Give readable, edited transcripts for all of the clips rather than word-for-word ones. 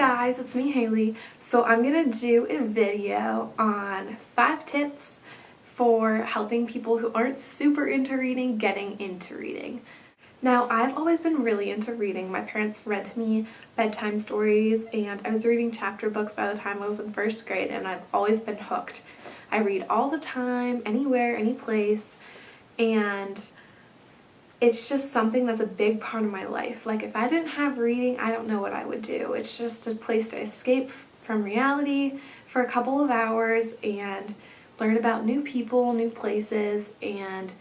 guys, it's me Haley. So I'm gonna do a video on 5 tips for helping people who aren't super into reading getting into reading. Now, I've always been really into reading. My parents read to me bedtime stories and I was reading chapter books by the time I was in 1st grade, and I've always been hooked. I read all the time, anywhere, any place, and it's just something that's a big part of my life. Like, if I didn't have reading, I don't know what I would do. It's just a place to escape from reality for a couple of hours and learn about new people, new places, and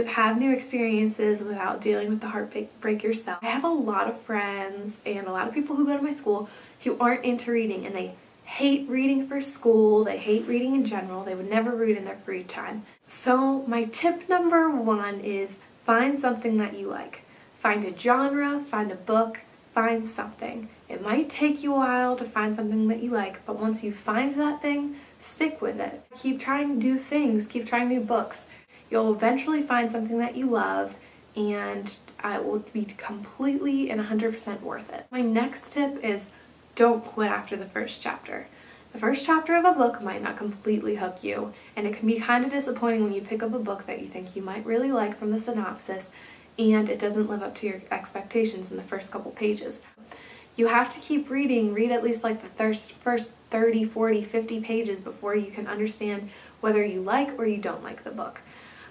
have new experiences without dealing with the heartbreak yourself. I have a lot of friends and a lot of people who go to my school who aren't into reading, and they hate reading for school, they hate reading in general, they would never read in their free time. So my tip number 1 is find something that you like. Find a genre, find a book, find something. It might take you a while to find something that you like, but once you find that thing, stick with it. Keep trying new things, keep trying new books. You'll eventually find something that you love, and it will be completely and 100% worth it. My next tip is don't quit after the first chapter. The first chapter of a book might not completely hook you, and it can be kind of disappointing when you pick up a book that you think you might really like from the synopsis and it doesn't live up to your expectations in the first couple pages. You have to keep reading, read at least like the first 30, 40, 50 pages before you can understand whether you like or you don't like the book.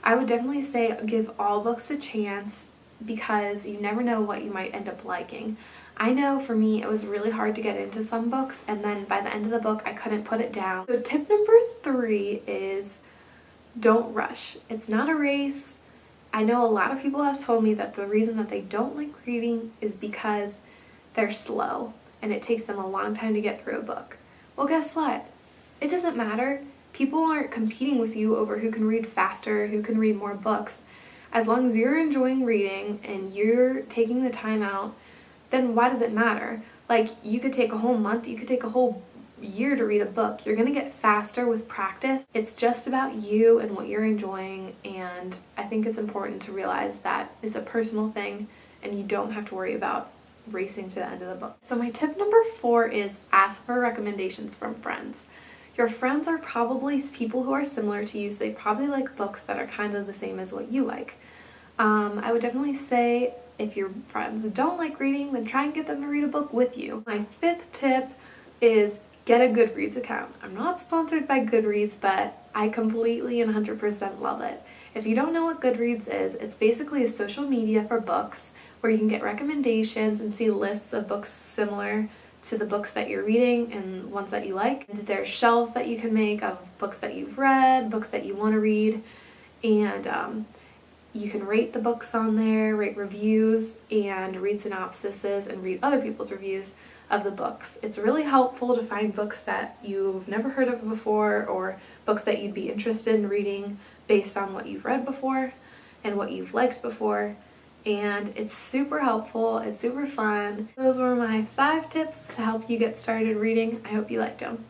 I would definitely say give all books a chance because you never know what you might end up liking. I know for me it was really hard to get into some books, and then by the end of the book I couldn't put it down. So tip number 3 is don't rush. It's not a race. I know a lot of people have told me that the reason that they don't like reading is because they're slow and it takes them a long time to get through a book. Well, guess what? It doesn't matter. People aren't competing with you over who can read faster, who can read more books. As long as you're enjoying reading and you're taking the time out, then why does it matter? Like, you could take a whole month, you could take a whole year to read a book. You're gonna get faster with practice. It's just about you and what you're enjoying, and I think it's important to realize that it's a personal thing and you don't have to worry about racing to the end of the book. So my tip number 4 is ask for recommendations from friends. Your friends are probably people who are similar to you, so they probably like books that are kind of the same as what you like. I would definitely say if your friends don't like reading, then try and get them to read a book with you. My 5th tip is get a Goodreads account. I'm not sponsored by Goodreads, but I completely and 100% love it. If you don't know what Goodreads is, it's basically a social media for books where you can get recommendations and see lists of books similar to the books that you're reading and ones that you like. And there's shelves that you can make of books that you've read, books that you want to read, and you can rate the books on there, rate reviews, and read synopsises and read other people's reviews of the books. It's really helpful to find books that you've never heard of before, or books that you'd be interested in reading based on what you've read before and what you've liked before. And it's super helpful, it's super fun. Those were my 5 tips to help you get started reading. I hope you liked them.